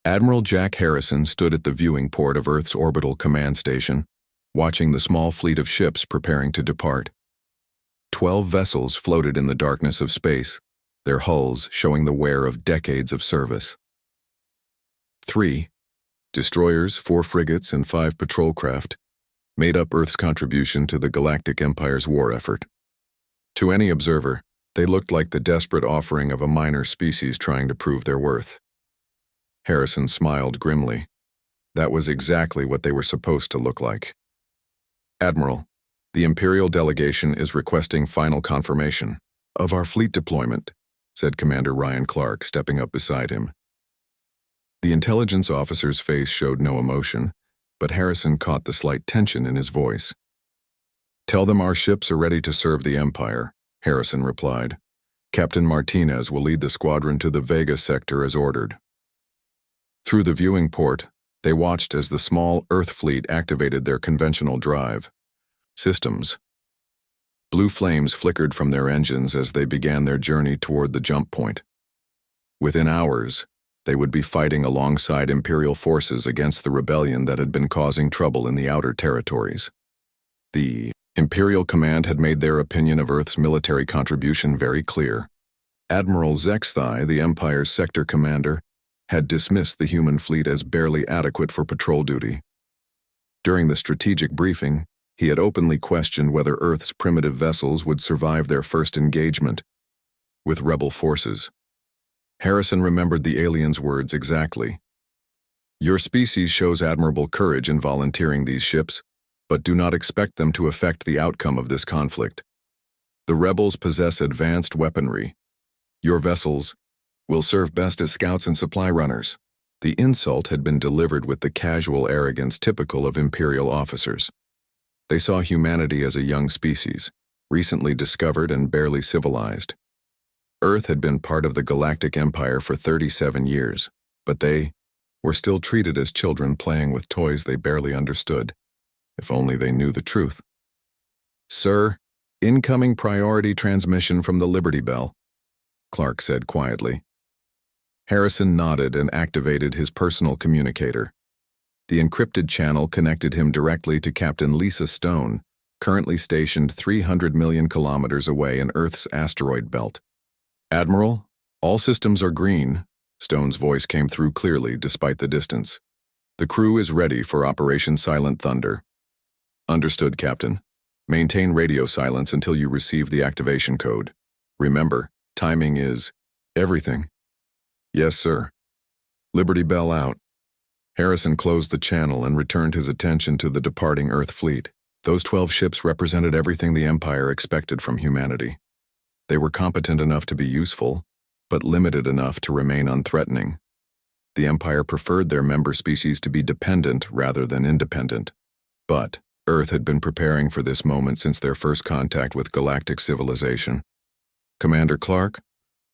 Admiral Jack Harrison stood at the viewing port of Earth's orbital command station, watching the small fleet of ships preparing to depart. 12 vessels floated in the darkness of space, their hulls showing the wear of decades of service. 3 destroyers, 4 frigates, and 5 patrol craft made up Earth's contribution to the Galactic Empire's war effort. To any observer, they looked like the desperate offering of a minor species trying to prove their worth. Harrison smiled grimly. That was exactly what they were supposed to look like. Admiral, the Imperial delegation is requesting final confirmation of our fleet deployment, said Commander Ryan Clark, stepping up beside him. The intelligence officer's face showed no emotion, but Harrison caught the slight tension in his voice. Tell them our ships are ready to serve the Empire, Harrison replied. Captain Martinez will lead the squadron to the Vega sector as ordered. Through the viewing port, they watched as the small Earth fleet activated their conventional drive systems. Blue flames flickered from their engines as they began their journey toward the jump point. Within hours, they would be fighting alongside Imperial forces against the rebellion that had been causing trouble in the outer territories. The Imperial command had made their opinion of Earth's military contribution very clear. Admiral Zexthai, the Empire's sector commander, had dismissed the human fleet as barely adequate for patrol duty. During the strategic briefing, he had openly questioned whether Earth's primitive vessels would survive their first engagement with rebel forces. Harrison remembered the alien's words exactly. Your species shows admirable courage in volunteering these ships, but do not expect them to affect the outcome of this conflict. The rebels possess advanced weaponry. Your vessels will serve best as scouts and supply runners. The insult had been delivered with the casual arrogance typical of Imperial officers. They saw humanity as a young species, recently discovered and barely civilized. Earth had been part of the Galactic Empire for 37 years, but they were still treated as children playing with toys they barely understood. If only they knew the truth. Sir, incoming priority transmission from the Liberty Bell, Clark said quietly. Harrison nodded and activated his personal communicator. The encrypted channel connected him directly to Captain Lisa Stone, currently stationed 300 million kilometers away in Earth's asteroid belt. Admiral, all systems are green, Stone's voice came through clearly despite the distance. The crew is ready for Operation Silent Thunder. Understood, Captain. Maintain radio silence until you receive the activation code. Remember, timing is everything. Yes, sir. Liberty Bell out. Harrison closed the channel and returned his attention to the departing Earth fleet. Those 12 ships represented everything the Empire expected from humanity. They were competent enough to be useful, but limited enough to remain unthreatening. The Empire preferred their member species to be dependent rather than independent. But Earth had been preparing for this moment since their first contact with galactic civilization. Commander Clark,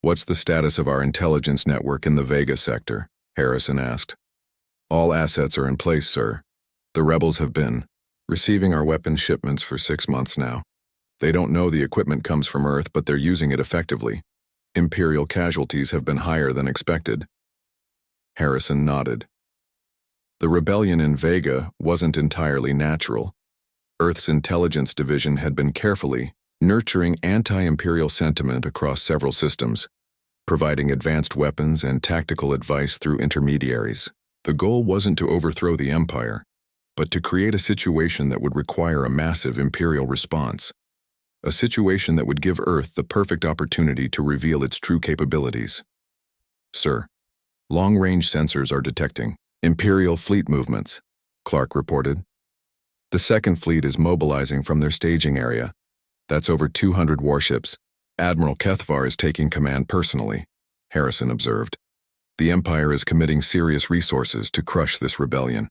what's the status of our intelligence network in the Vega sector? Harrison asked. All assets are in place, sir. The rebels have been receiving our weapons shipments for 6 months now. They don't know the equipment comes from Earth, but they're using it effectively. Imperial casualties have been higher than expected. Harrison nodded. The rebellion in Vega wasn't entirely natural. Earth's intelligence division had been carefully nurturing anti-imperial sentiment across several systems, providing advanced weapons and tactical advice through intermediaries. The goal wasn't to overthrow the Empire, but to create a situation that would require a massive imperial response. A situation that would give Earth the perfect opportunity to reveal its true capabilities. Sir, long-range sensors are detecting Imperial fleet movements, Clark reported. The Second Fleet is mobilizing from their staging area. That's over 200 warships. Admiral Kethvar is taking command personally, Harrison observed. The Empire is committing serious resources to crush this rebellion.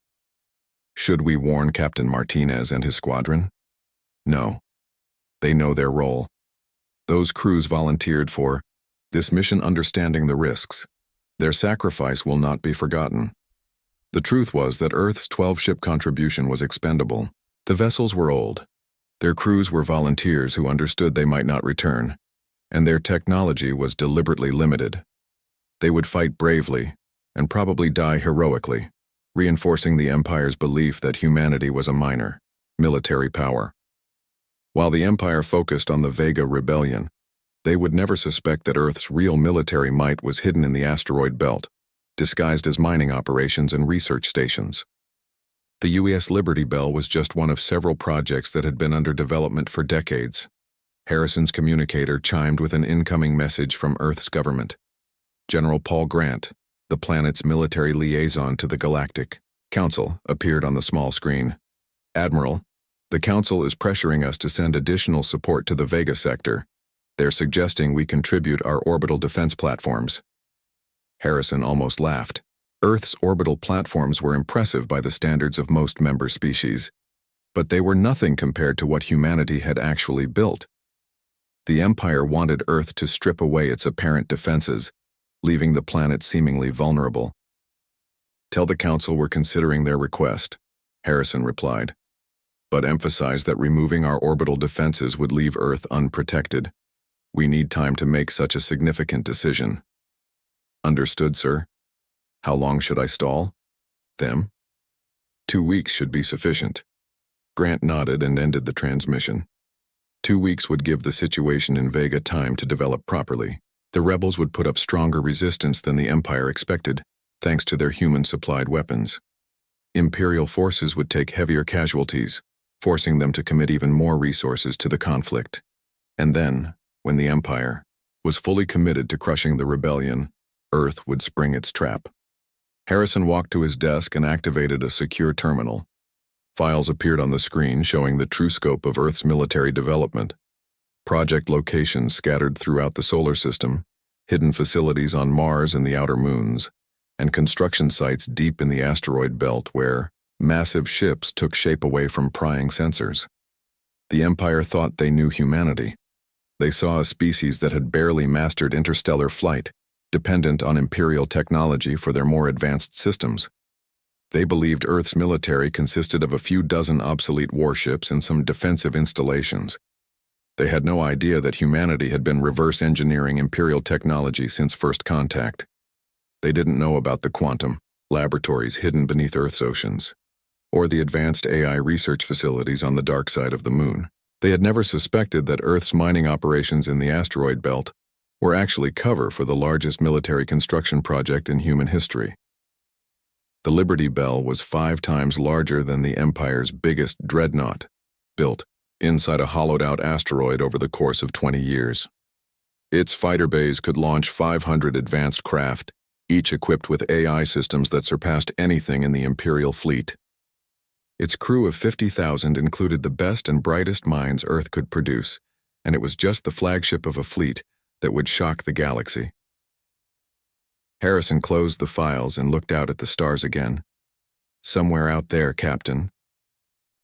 Should we warn Captain Martinez and his squadron? No. They know their role. Those crews volunteered for this mission understanding the risks. Their sacrifice will not be forgotten. The truth was that Earth's 12-ship contribution was expendable. The vessels were old. Their crews were volunteers who understood they might not return, and their technology was deliberately limited. They would fight bravely, and probably die heroically, reinforcing the Empire's belief that humanity was a minor, military power. While the Empire focused on the Vega Rebellion, they would never suspect that Earth's real military might was hidden in the asteroid belt, disguised as mining operations and research stations. The U.S. Liberty Bell was just one of several projects that had been under development for decades. Harrison's communicator chimed with an incoming message from Earth's government. General Paul Grant, the planet's military liaison to the Galactic Council, appeared on the small screen. "Admiral, the Council is pressuring us to send additional support to the Vega sector. They're suggesting we contribute our orbital defense platforms." Harrison almost laughed. Earth's orbital platforms were impressive by the standards of most member species, but they were nothing compared to what humanity had actually built. The Empire wanted Earth to strip away its apparent defenses, leaving the planet seemingly vulnerable. "Tell the Council we're considering their request," Harrison replied, "but emphasize that removing our orbital defenses would leave Earth unprotected. We need time to make such a significant decision." "Understood, sir. How long should I stall?" "Them? 2 weeks should be sufficient." Grant nodded and ended the transmission. 2 weeks would give the situation in Vega time to develop properly. The rebels would put up stronger resistance than the Empire expected, thanks to their human-supplied weapons. Imperial forces would take heavier casualties, forcing them to commit even more resources to the conflict. And then, when the Empire was fully committed to crushing the rebellion, Earth would spring its trap. Harrison walked to his desk and activated a secure terminal. Files appeared on the screen showing the true scope of Earth's military development. Project locations scattered throughout the solar system, hidden facilities on Mars and the outer moons, and construction sites deep in the asteroid belt where massive ships took shape away from prying sensors. The Empire thought they knew humanity. They saw a species that had barely mastered interstellar flight, dependent on Imperial technology for their more advanced systems. They believed Earth's military consisted of a few dozen obsolete warships and some defensive installations. They had no idea that humanity had been reverse engineering Imperial technology since first contact. They didn't know about the quantum laboratories hidden beneath Earth's oceans, or the advanced AI research facilities on the dark side of the moon. They had never suspected that Earth's mining operations in the asteroid belt were actually cover for the largest military construction project in human history. The Liberty Bell was 5 times larger than the Empire's biggest dreadnought, built inside a hollowed-out asteroid over the course of 20 years. Its fighter bays could launch 500 advanced craft, each equipped with AI systems that surpassed anything in the Imperial fleet. Its crew of 50,000 included the best and brightest minds Earth could produce, and it was just the flagship of a fleet that would shock the galaxy. Harrison closed the files and looked out at the stars again. "Somewhere out there, Captain."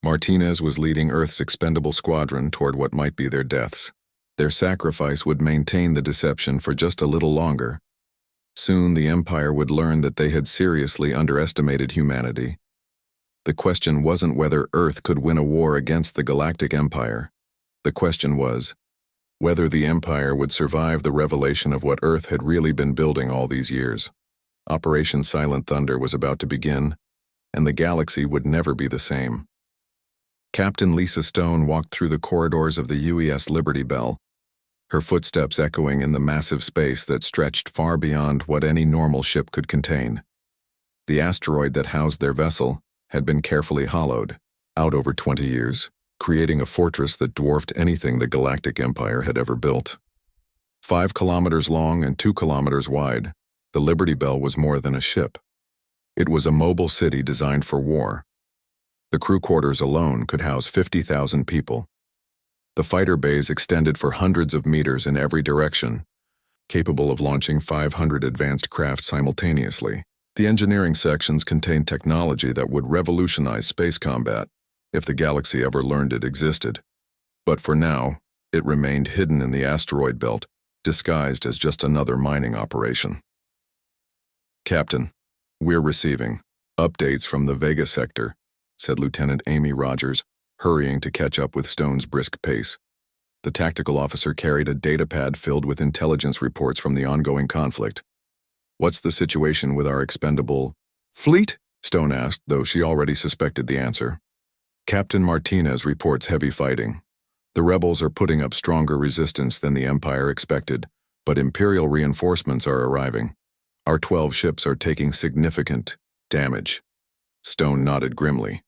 Martinez was leading Earth's expendable squadron toward what might be their deaths. Their sacrifice would maintain the deception for just a little longer. Soon the Empire would learn that they had seriously underestimated humanity. The question wasn't whether Earth could win a war against the Galactic Empire. The question was whether the Empire would survive the revelation of what Earth had really been building all these years. Operation Silent Thunder was about to begin, and the galaxy would never be the same. Captain Lisa Stone walked through the corridors of the U.S. Liberty Bell, her footsteps echoing in the massive space that stretched far beyond what any normal ship could contain. The asteroid that housed their vessel had been carefully hollowed, out over 20 years, creating a fortress that dwarfed anything the Galactic Empire had ever built. 5 kilometers long and 2 kilometers wide, the Liberty Bell was more than a ship. It was a mobile city designed for war. The crew quarters alone could house 50,000 people. The fighter bays extended for hundreds of meters in every direction, capable of launching 500 advanced craft simultaneously. The engineering sections contained technology that would revolutionize space combat, if the galaxy ever learned it existed. But for now, it remained hidden in the asteroid belt, disguised as just another mining operation. "Captain, we're receiving updates from the Vega sector," said Lieutenant Amy Rogers, hurrying to catch up with Stone's brisk pace. The tactical officer carried a datapad filled with intelligence reports from the ongoing conflict. What's the situation with our expendable fleet? Stone asked, though she already suspected the answer. Captain Martinez reports heavy fighting. The rebels are putting up stronger resistance than the Empire expected, but Imperial reinforcements are arriving. Our 12 ships are taking significant damage. Stone nodded grimly.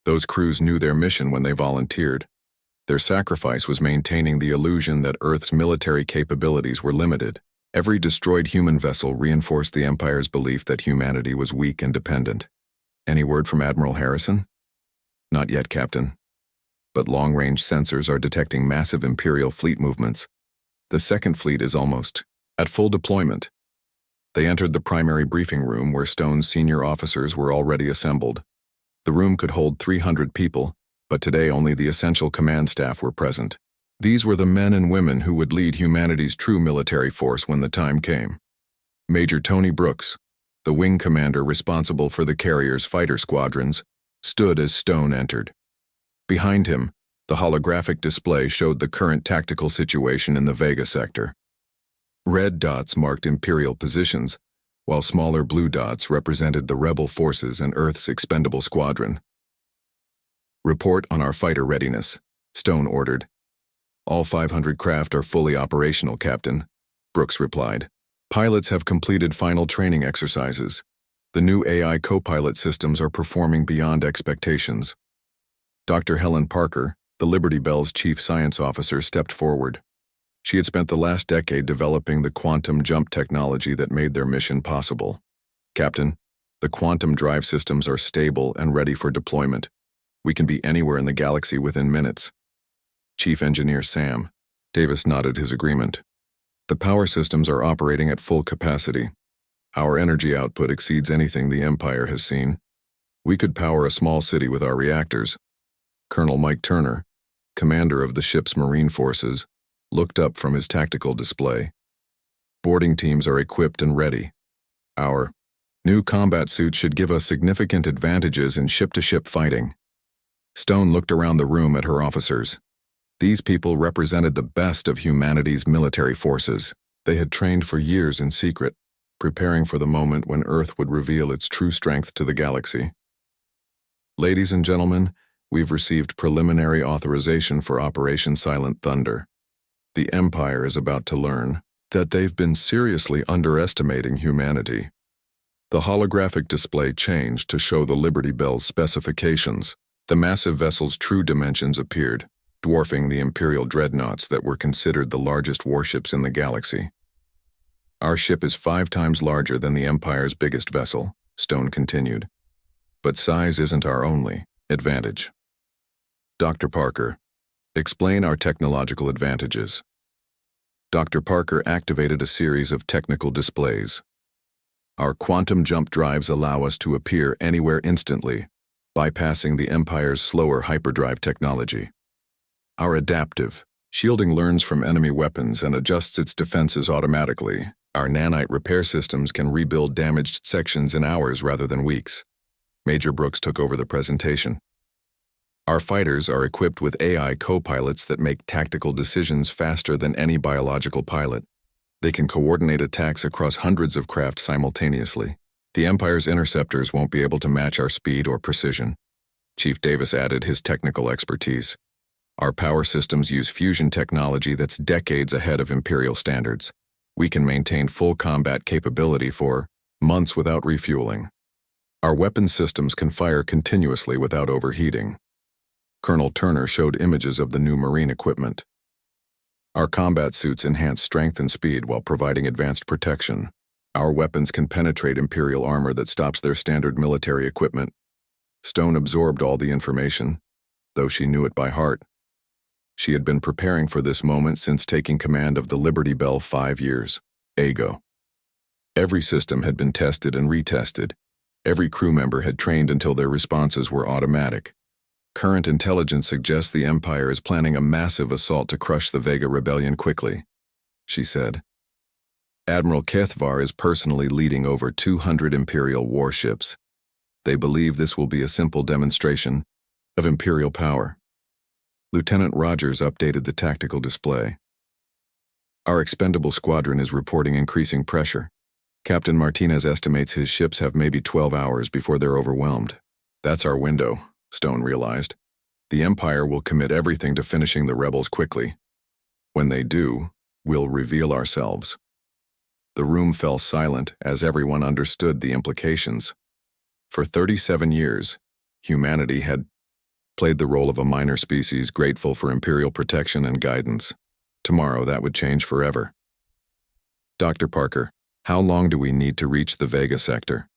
Those crews knew their mission when they volunteered. Their sacrifice was maintaining the illusion that Earth's military capabilities were limited. Every destroyed human vessel reinforced the Empire's belief that humanity was weak and dependent. Any word from Admiral Harrison? Not yet, Captain. But long-range sensors are detecting massive Imperial fleet movements. The Second Fleet is almost at full deployment. They entered the primary briefing room where Stone's senior officers were already assembled. The room could hold 300 people, but today only the essential command staff were present. These were the men and women who would lead humanity's true military force when the time came. Major Tony Brooks, the wing commander responsible for the carrier's fighter squadrons, stood as Stone entered. Behind him, the holographic display showed the current tactical situation in the Vega sector. Red dots marked Imperial positions, while smaller blue dots represented the rebel forces and Earth's expendable squadron. Report on our fighter readiness, Stone ordered. All 500 craft are fully operational, Captain, Brooks replied. Pilots have completed final training exercises. The new AI co-pilot systems are performing beyond expectations. Dr. Helen Parker, the Liberty Bell's chief science officer, stepped forward. She had spent the last decade developing the quantum jump technology that made their mission possible. Captain, the quantum drive systems are stable and ready for deployment. We can be anywhere in the galaxy within minutes. Chief Engineer Sam Davis nodded his agreement. The power systems are operating at full capacity. Our energy output exceeds anything the Empire has seen. We could power a small city with our reactors. Colonel Mike Turner, commander of the ship's Marine Forces, looked up from his tactical display. Boarding teams are equipped and ready. Our new combat suits should give us significant advantages in ship-to-ship fighting. Stone looked around the room at her officers. These people represented the best of humanity's military forces. They had trained for years in secret, preparing for the moment when Earth would reveal its true strength to the galaxy. Ladies and gentlemen, we've received preliminary authorization for Operation Silent Thunder. The Empire is about to learn that they've been seriously underestimating humanity. The holographic display changed to show the Liberty Bell's specifications. The massive vessel's true dimensions appeared, dwarfing the Imperial dreadnoughts that were considered the largest warships in the galaxy. Our ship is 5 times larger than the Empire's biggest vessel, Stone continued. But size isn't our only advantage. Dr. Parker, explain our technological advantages. Dr. Parker activated a series of technical displays. Our quantum jump drives allow us to appear anywhere instantly, bypassing the Empire's slower hyperdrive technology. Our adaptive shielding learns from enemy weapons and adjusts its defenses automatically. Our nanite repair systems can rebuild damaged sections in hours rather than weeks. Major Brooks took over the presentation. Our fighters are equipped with AI co-pilots that make tactical decisions faster than any biological pilot. They can coordinate attacks across hundreds of craft simultaneously. The Empire's interceptors won't be able to match our speed or precision. Chief Davis added his technical expertise. Our power systems use fusion technology that's decades ahead of Imperial standards. We can maintain full combat capability for months without refueling. Our weapon systems can fire continuously without overheating. Colonel Turner showed images of the new marine equipment. Our combat suits enhance strength and speed while providing advanced protection. Our weapons can penetrate Imperial armor that stops their standard military equipment. Stone absorbed all the information, though she knew it by heart. She had been preparing for this moment since taking command of the Liberty Bell 5 years ago. Every system had been tested and retested. Every crew member had trained until their responses were automatic. Current intelligence suggests the Empire is planning a massive assault to crush the Vega Rebellion quickly, she said. Admiral Kethvar is personally leading over 200 Imperial warships. They believe this will be a simple demonstration of Imperial power. Lieutenant Rogers updated the tactical display. Our expendable squadron is reporting increasing pressure. Captain Martinez estimates his ships have maybe 12 hours before they're overwhelmed. That's our window, Stone realized. The Empire will commit everything to finishing the rebels quickly. When they do, we'll reveal ourselves. The room fell silent as everyone understood the implications. For 37 years, humanity had played the role of a minor species grateful for Imperial protection and guidance. Tomorrow that would change forever. Dr. Parker, how long do we need to reach the Vega sector?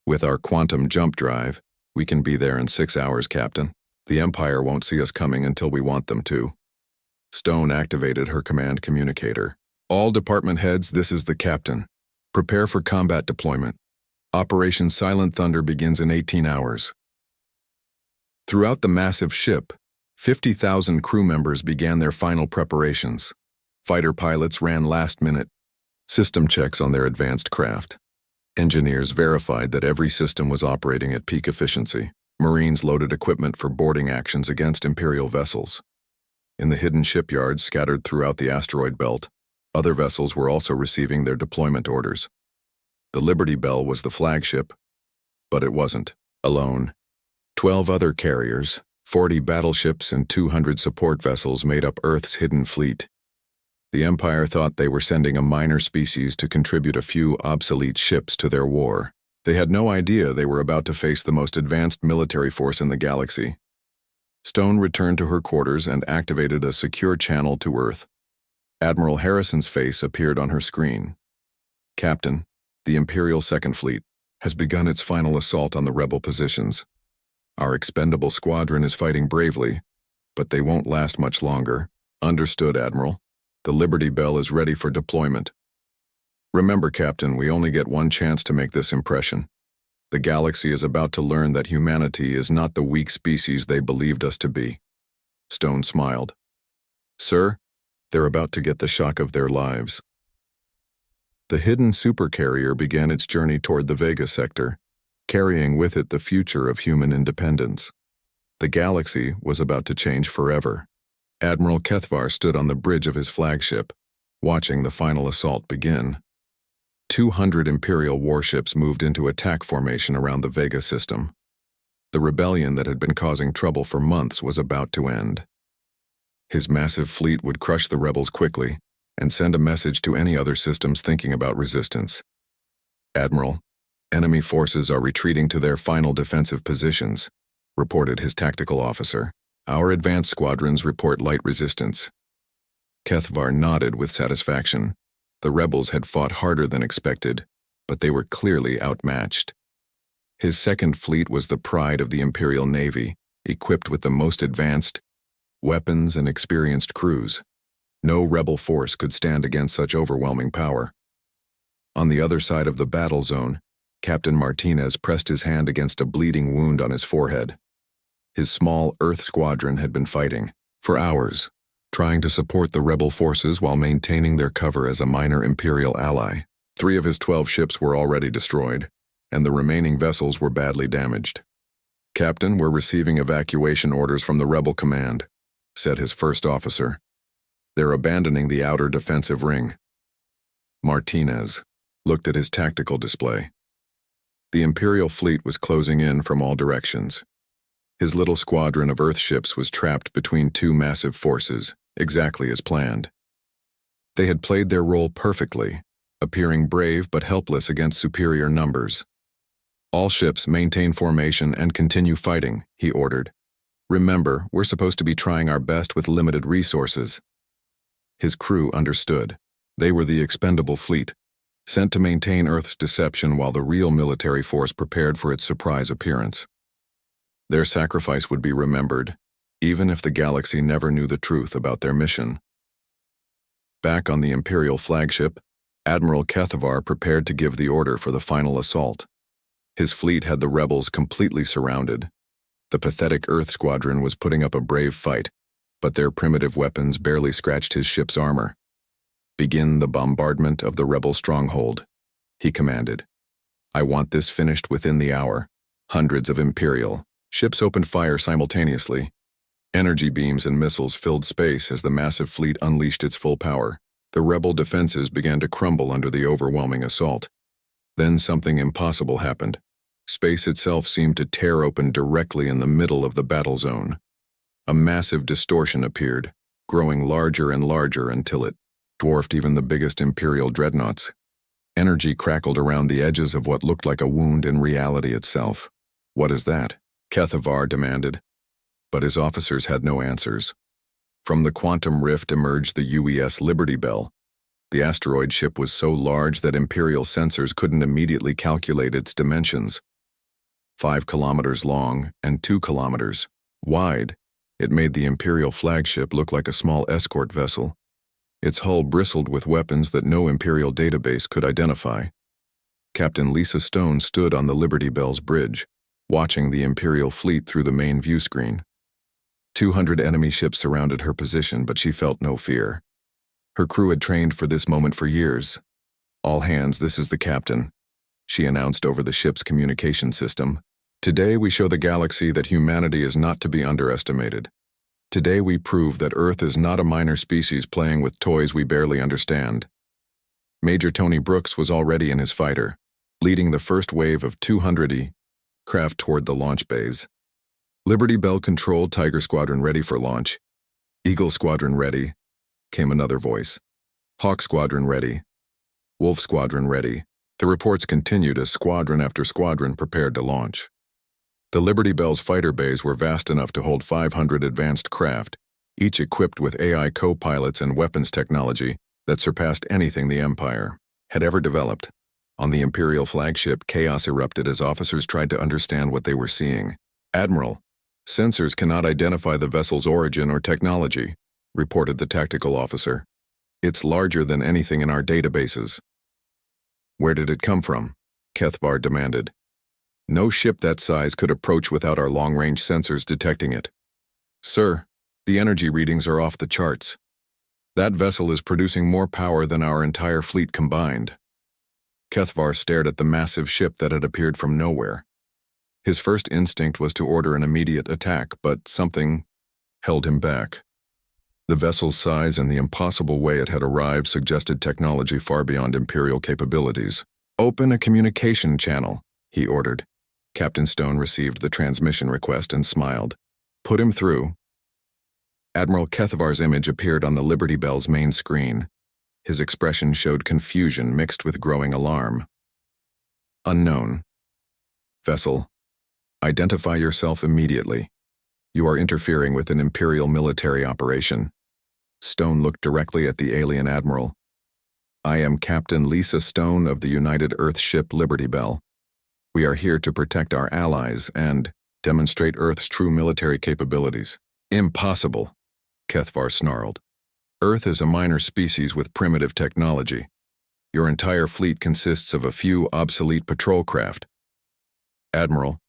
With our quantum jump drive, we can be there in 6 hours, Captain. The Empire won't see us coming until we want them to. Stone activated her command communicator. All department heads, this is the captain. Prepare for combat deployment. Operation Silent Thunder begins in 18 hours. Throughout the massive ship, 50,000 crew members began their final preparations. Fighter pilots ran last-minute system checks on their advanced craft. Engineers verified that every system was operating at peak efficiency. Marines loaded equipment for boarding actions against Imperial vessels. In the hidden shipyards scattered throughout the asteroid belt, other vessels were also receiving their deployment orders. The Liberty Bell was the flagship, but it wasn't alone. 12 other carriers, 40 battleships, and 200 support vessels made up Earth's hidden fleet. The Empire thought they were sending a minor species to contribute a few obsolete ships to their war. They had no idea they were about to face the most advanced military force in the galaxy. Stone returned to her quarters and activated a secure channel to Earth. Admiral Harrison's face appeared on her screen. Captain, the Imperial Second Fleet has begun its final assault on the rebel positions. Our expendable squadron is fighting bravely, but they won't last much longer. Understood, Admiral. The Liberty Bell is ready for deployment. Remember, Captain, we only get one chance to make this impression. The galaxy is about to learn that humanity is not the weak species they believed us to be. Stone smiled. Sir, they're about to get the shock of their lives. The hidden Supercarrier began its journey toward the Vega sector, carrying with it the future of human independence. The galaxy was about to change forever. Admiral Kethvar stood on the bridge of his flagship, watching the final assault begin. 200 Imperial warships moved into attack formation around the Vega system. The rebellion that had been causing trouble for months was about to end. His massive fleet would crush the rebels quickly and send a message to any other systems thinking about resistance. Admiral, enemy forces are retreating to their final defensive positions, reported his tactical officer. Our advanced squadrons report light resistance. Kethvar nodded with satisfaction. The rebels had fought harder than expected, but they were clearly outmatched. His second fleet was the pride of the Imperial Navy, equipped with the most advanced weapons and experienced crews. No rebel force could stand against such overwhelming power. On the other side of the battle zone, Captain Martinez pressed his hand against a bleeding wound on his forehead. His small Earth squadron had been fighting for hours, trying to support the rebel forces while maintaining their cover as a minor Imperial ally. 3 of his 12 ships were already destroyed, and the remaining vessels were badly damaged. Captain, we're receiving evacuation orders from the rebel command, said his first officer. They're abandoning the outer defensive ring. Martinez looked at his tactical display. The Imperial fleet was closing in from all directions. His little squadron of Earth ships was trapped between 2 massive forces, exactly as planned. They had played their role perfectly, appearing brave but helpless against superior numbers. All ships maintain formation and continue fighting, he ordered. Remember, we're supposed to be trying our best with limited resources. His crew understood. They were the expendable fleet, sent to maintain Earth's deception while the real military force prepared for its surprise appearance. Their sacrifice would be remembered, even if the galaxy never knew the truth about their mission. Back on the Imperial flagship, Admiral Kethvar prepared to give the order for the final assault. His fleet had the rebels completely surrounded. The pathetic Earth squadron was putting up a brave fight, but their primitive weapons barely scratched his ship's armor. Begin the bombardment of the rebel stronghold, he commanded. I want this finished within the hour. Hundreds of Imperial ships opened fire simultaneously. Energy beams and missiles filled space as the massive fleet unleashed its full power. The rebel defenses began to crumble under the overwhelming assault. Then something impossible happened. Space itself seemed to tear open directly in the middle of the battle zone. A massive distortion appeared, growing larger and larger until it dwarfed even the biggest Imperial dreadnoughts. Energy crackled around the edges of what looked like a wound in reality itself. "What is that?" HFY demanded. But his officers had no answers. From the quantum rift emerged the UES Liberty Bell. The asteroid ship was so large that Imperial sensors couldn't immediately calculate its dimensions. 5 kilometers long and 2 kilometers wide, it made the Imperial flagship look like a small escort vessel. Its hull bristled with weapons that no Imperial database could identify. Captain Lisa Stone stood on the Liberty Bell's bridge, watching the Imperial fleet through the main view screen. 200 enemy ships surrounded her position, but she felt no fear. Her crew had trained for this moment for years. "All hands, this is the captain," she announced over the ship's communication system. "Today we show the galaxy that humanity is not to be underestimated. Today we prove that Earth is not a minor species playing with toys we barely understand." Major Tony Brooks was already in his fighter, leading the first wave of 200 craft toward the launch bays. "Liberty Bell Control, Tiger Squadron ready for launch." "Eagle Squadron ready," came another voice. "Hawk Squadron ready." "Wolf Squadron ready." The reports continued as squadron after squadron prepared to launch. The Liberty Bell's fighter bays were vast enough to hold 500 advanced craft, each equipped with AI co-pilots and weapons technology that surpassed anything the Empire had ever developed. On the Imperial flagship, chaos erupted as officers tried to understand what they were seeing. "Admiral, sensors cannot identify the vessel's origin or technology," reported the tactical officer. "It's larger than anything in our databases." "Where did it come from?" HFY demanded. "No ship that size could approach without our long-range sensors detecting it." "Sir, the energy readings are off the charts. That vessel is producing more power than our entire fleet combined." HFY stared at the massive ship that had appeared from nowhere. His first instinct was to order an immediate attack, but something held him back. The vessel's size and the impossible way it had arrived suggested technology far beyond Imperial capabilities. "Open a communication channel," he ordered. Captain Stone received the transmission request and smiled. "Put him through." Admiral HFY's image appeared on the Liberty Bell's main screen. His expression showed confusion mixed with growing alarm. "Unknown. Vessel, identify yourself immediately. You are interfering with an Imperial military operation." Stone looked directly at the alien admiral. "I am Captain Lisa Stone of the United Earth ship Liberty Bell. We are here to protect our allies and demonstrate Earth's true military capabilities." "Impossible," HFY snarled. "Earth is a minor species with primitive technology. Your entire fleet consists of a few obsolete patrol craft." "Admiral,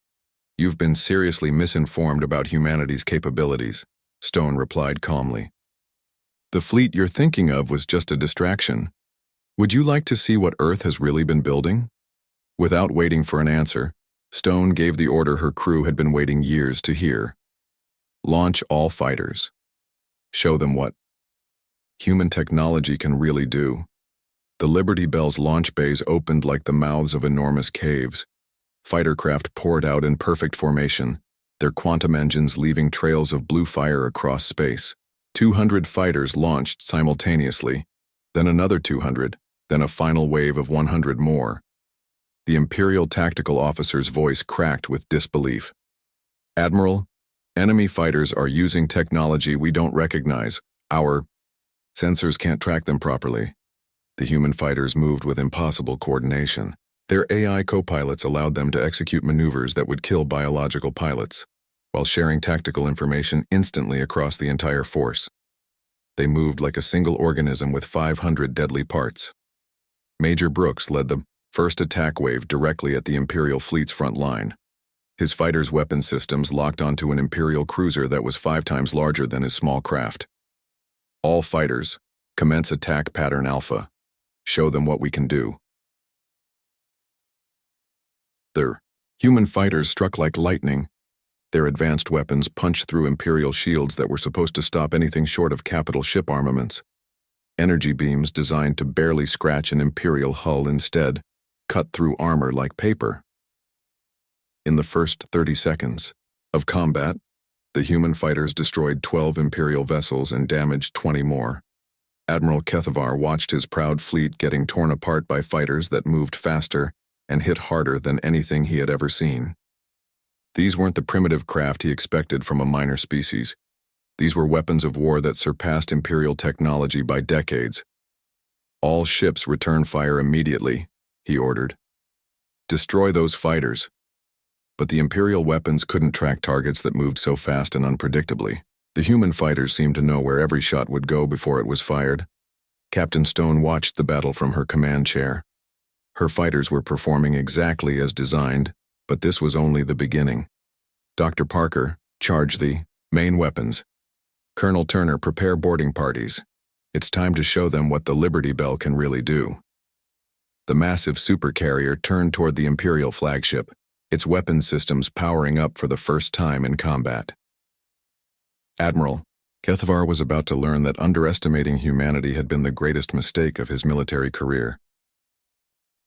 you've been seriously misinformed about humanity's capabilities," Stone replied calmly. "The fleet you're thinking of was just a distraction. Would you like to see what Earth has really been building?" Without waiting for an answer, Stone gave the order her crew had been waiting years to hear. "Launch all fighters. Show them what human technology can really do." The Liberty Bell's launch bays opened like the mouths of enormous caves. Fighter craft poured out in perfect formation, their quantum engines leaving trails of blue fire across space. 200 fighters launched simultaneously, then another 200, then a final wave of 100 more. The Imperial tactical officer's voice cracked with disbelief. "Admiral, enemy fighters are using technology we don't recognize. Our sensors can't track them properly." The human fighters moved with impossible coordination. Their AI co-pilots allowed them to execute maneuvers that would kill biological pilots, while sharing tactical information instantly across the entire force. They moved like a single organism with 500 deadly parts. Major Brooks led the first attack wave directly at the Imperial fleet's front line. His fighters' weapon systems locked onto an Imperial cruiser that was 5 times larger than his small craft. "All fighters, commence attack pattern Alpha. Show them what we can do." The human fighters struck like lightning. Their advanced weapons punched through Imperial shields that were supposed to stop anything short of capital ship armaments. energy beams designed to barely scratch an Imperial hull instead cut through armor like paper. In the first 30 seconds of combat, the human fighters destroyed 12 Imperial vessels and damaged 20 more. Admiral Kethavar watched his proud fleet getting torn apart by fighters that moved faster and hit harder than anything he had ever seen. These weren't the primitive craft he expected from a minor species. These were weapons of war that surpassed Imperial technology by decades. "All ships return fire immediately," he ordered. "Destroy those fighters." But the Imperial weapons couldn't track targets that moved so fast and unpredictably. The human fighters seemed to know where every shot would go before it was fired. Captain Stone watched the battle from her command chair. Her fighters were performing exactly as designed, but this was only the beginning. "Dr. Parker, charge the main weapons. Colonel Turner, prepare boarding parties. It's time to show them what the Liberty Bell can really do." The massive supercarrier turned toward the Imperial flagship, its weapons systems powering up for the first time in combat. Admiral Kethavar was about to learn that underestimating humanity had been the greatest mistake of his military career.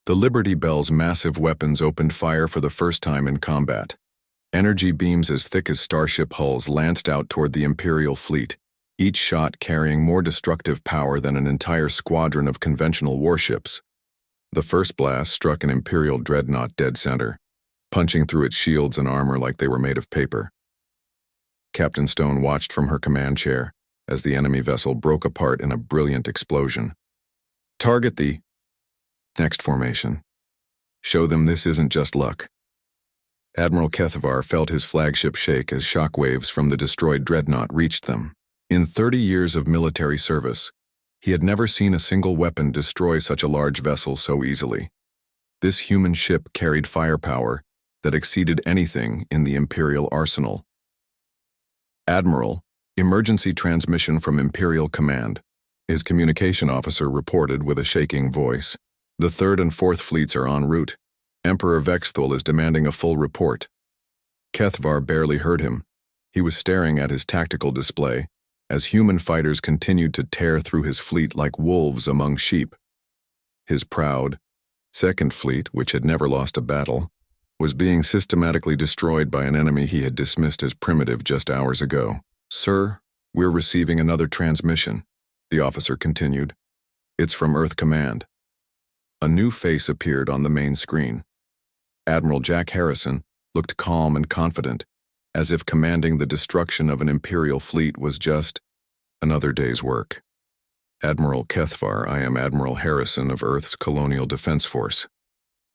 The Liberty Bell's massive weapons opened fire for the first time in combat. Energy beams as thick as starship hulls lanced out toward the Imperial fleet, each shot carrying more destructive power than an entire squadron of conventional warships. The first blast struck an Imperial dreadnought dead center, punching through its shields and armor like they were made of paper. Captain Stone watched from her command chair as the enemy vessel broke apart in a brilliant explosion. "Target the next formation. Show them this isn't just luck." Admiral Kethavar felt his flagship shake as shockwaves from the destroyed dreadnought reached them. In 30 years of military service, he had never seen a single weapon destroy such a large vessel so easily. This human ship carried firepower that exceeded anything in the Imperial arsenal. "Admiral, emergency transmission from Imperial Command," his communication officer reported with a shaking voice. "The 3rd and 4th fleets are en route. Emperor Vexthul is demanding a full report." Kethavar barely heard him. He was staring at his tactical display as human fighters continued to tear through his fleet like wolves among sheep. His proud 2nd Fleet, which had never lost a battle, was being systematically destroyed by an enemy he had dismissed as primitive just hours ago. "Sir, we're receiving another transmission," the officer continued. "It's from Earth Command." A new face appeared on the main screen. Admiral Jack Harrison looked calm and confident, as if commanding the destruction of an Imperial fleet was just another day's work. "Admiral Kethavar, I am Admiral Harrison of Earth's Colonial Defense Force.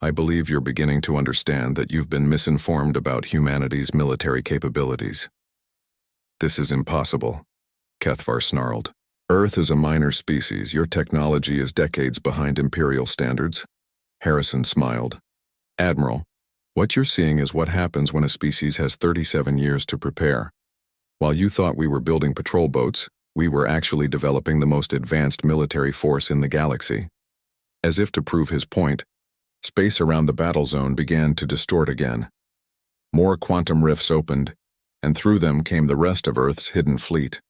I believe you're beginning to understand that you've been misinformed about humanity's military capabilities." "This is impossible," Kethavar snarled. "Earth is a minor species. Your technology is decades behind Imperial standards." Harrison smiled. "Admiral, what you're seeing is what happens when a species has 37 years to prepare. While you thought we were building patrol boats, we were actually developing the most advanced military force in the galaxy." As if to prove his point, space around the battle zone began to distort again. More quantum rifts opened, and through them came the rest of Earth's hidden fleet.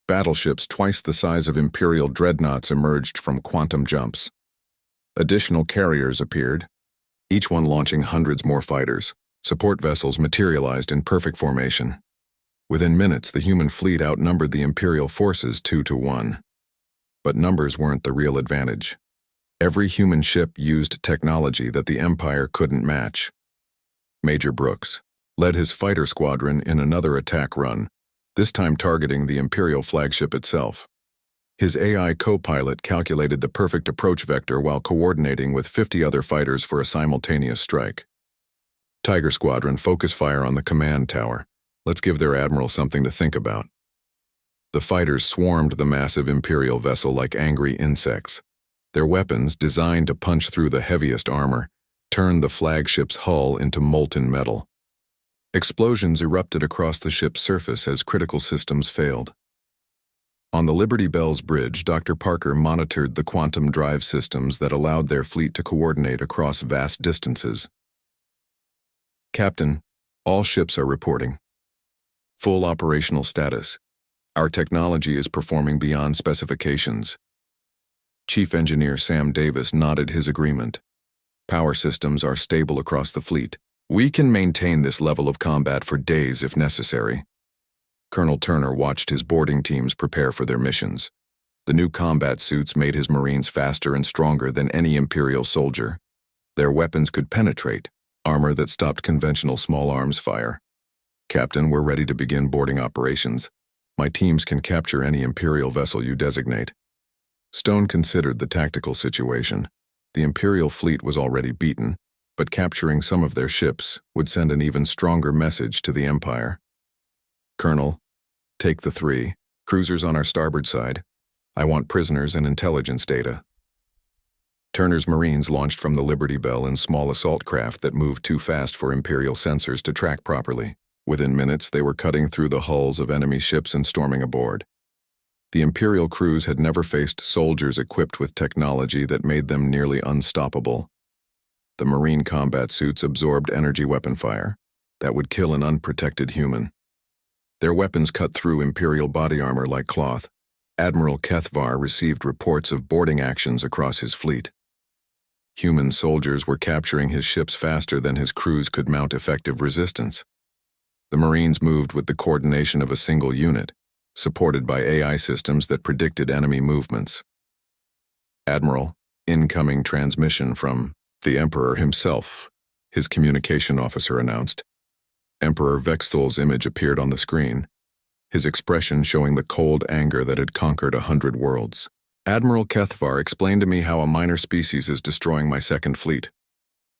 Battleships twice the size of Imperial dreadnoughts emerged from quantum jumps. Additional carriers appeared, each one launching hundreds more fighters. Support vessels materialized in perfect formation. Within minutes, the human fleet outnumbered the Imperial forces 2-1. But numbers weren't the real advantage. Every human ship used technology that the Empire couldn't match. Major Brooks led his fighter squadron in another attack run, this time targeting the Imperial flagship itself. His AI co-pilot calculated the perfect approach vector while coordinating with 50 other fighters for a simultaneous strike. "Tiger Squadron, focus fire on the command tower. Let's give their admiral something to think about." The fighters swarmed the massive Imperial vessel like angry insects. Their weapons, designed to punch through the heaviest armor, turned the flagship's hull into molten metal. Explosions erupted across the ship's surface as critical systems failed. On the Liberty Bell's bridge, Dr. Parker monitored the quantum drive systems that allowed their fleet to coordinate across vast distances. "Captain, all ships are reporting. Full operational status. Our technology is performing beyond specifications. Chief Engineer Sam Davis nodded his agreement. Power systems are stable across the fleet. We can maintain this level of combat for days if necessary. Colonel Turner watched his boarding teams prepare for their missions. The new combat suits made his Marines faster and stronger than any Imperial soldier. Their weapons could penetrate, armor that stopped conventional small arms fire. Captain, we're ready to begin boarding operations. My teams can capture any Imperial vessel you designate. Stone considered the tactical situation. The Imperial fleet was already beaten, but capturing some of their ships would send an even stronger message to the Empire. Colonel, take the 3 cruisers on our starboard side. I want prisoners and intelligence data. Turner's Marines launched from the Liberty Bell in small assault craft that moved too fast for Imperial sensors to track properly. Within minutes, they were cutting through the hulls of enemy ships and storming aboard. The Imperial crews had never faced soldiers equipped with technology that made them nearly unstoppable. The Marine combat suits absorbed energy weapon fire that would kill an unprotected human. Their weapons cut through Imperial body armor like cloth. Admiral Kethvar received reports of boarding actions across his fleet. Human soldiers were capturing his ships faster than his crews could mount effective resistance. The Marines moved with the coordination of a single unit, supported by AI systems that predicted enemy movements. Admiral, incoming transmission from the Emperor himself, his communication officer announced. Emperor Vexthal's image appeared on the screen, his expression showing the cold anger that had conquered 100 worlds. Admiral Kethvar explained to me how a minor species is destroying my second fleet.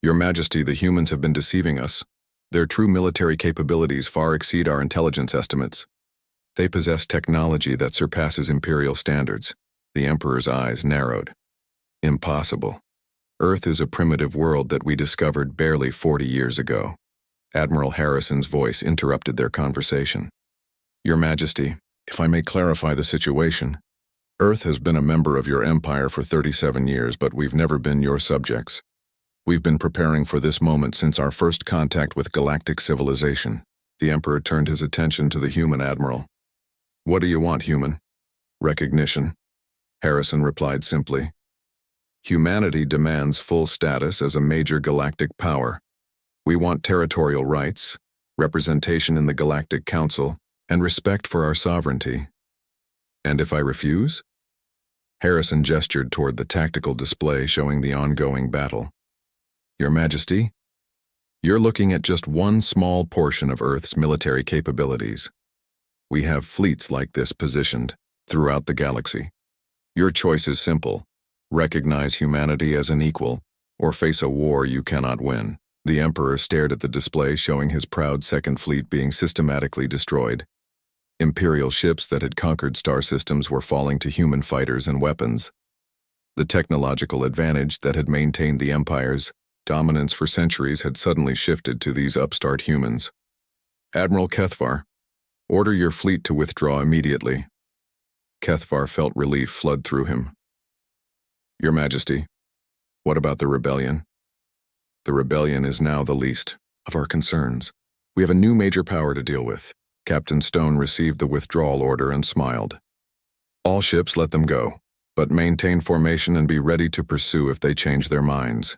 Your Majesty, the humans have been deceiving us. Their true military capabilities far exceed our intelligence estimates. They possess technology that surpasses Imperial standards. The Emperor's eyes narrowed. Impossible. Earth is a primitive world that we discovered barely 40 years ago. Admiral Harrison's voice interrupted their conversation. Your Majesty, if I may clarify the situation, Earth has been a member of your empire for 37 years, but we've never been your subjects. We've been preparing for this moment since our first contact with galactic civilization. The Emperor turned his attention to the human admiral. What do you want, human? Recognition. Harrison replied simply. Humanity demands full status as a major galactic power. We want territorial rights, representation in the Galactic Council, and respect for our sovereignty. And if I refuse? Harrison gestured toward the tactical display showing the ongoing battle. Your Majesty, you're looking at just one small portion of Earth's military capabilities. We have fleets like this positioned throughout the galaxy. Your choice is simple. Recognize humanity as an equal, or face a war you cannot win. The Emperor stared at the display showing his proud Second Fleet being systematically destroyed. Imperial ships that had conquered star systems were falling to human fighters and weapons. The technological advantage that had maintained the Empire's dominance for centuries had suddenly shifted to these upstart humans. Admiral Kethvar, order your fleet to withdraw immediately. Kethvar felt relief flood through him. Your Majesty, what about the rebellion? The rebellion is now the least of our concerns. We have a new major power to deal with. Captain Stone received the withdrawal order and smiled. All ships, let them go, but maintain formation and be ready to pursue if they change their minds.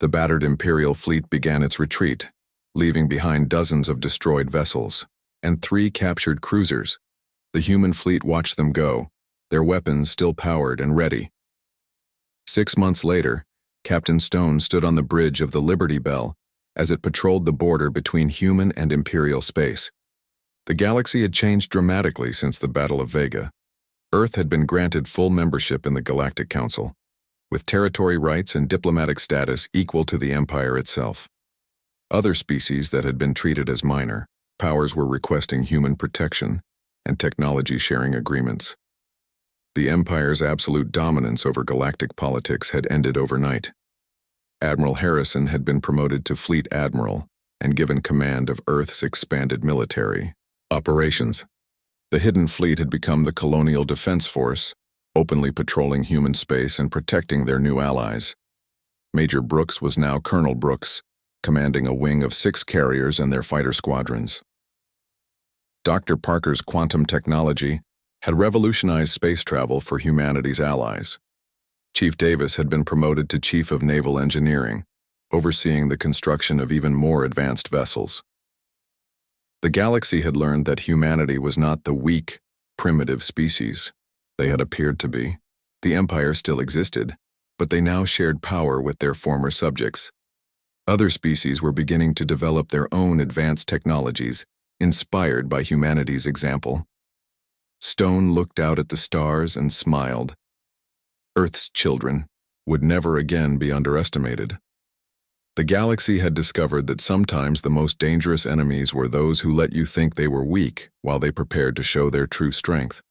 The battered Imperial fleet began its retreat, leaving behind dozens of destroyed vessels and 3 captured cruisers. The human fleet watched them go, their weapons still powered and ready. 6 months later, Captain Stone stood on the bridge of the Liberty Bell as it patrolled the border between human and Imperial space. The galaxy had changed dramatically since the Battle of Vega. Earth had been granted full membership in the Galactic Council, with territory rights and diplomatic status equal to the Empire itself. Other species that had been treated as minor powers were requesting human protection and technology sharing agreements. The Empire's absolute dominance over galactic politics had ended overnight. Admiral Harrison had been promoted to Fleet Admiral and given command of Earth's expanded military operations. The Hidden Fleet had become the Colonial Defense Force, openly patrolling human space and protecting their new allies. Major Brooks was now Colonel Brooks, commanding a wing of 6 carriers and their fighter squadrons. Dr. Parker's quantum technology had revolutionized space travel for humanity's allies. Chief Davis had been promoted to Chief of Naval Engineering, overseeing the construction of even more advanced vessels. The galaxy had learned that humanity was not the weak, primitive species they had appeared to be. The Empire still existed, but they now shared power with their former subjects. Other species were beginning to develop their own advanced technologies, inspired by humanity's example. Stone looked out at the stars and smiled. Earth's children would never again be underestimated. The galaxy had discovered that sometimes the most dangerous enemies were those who let you think they were weak while they prepared to show their true strength.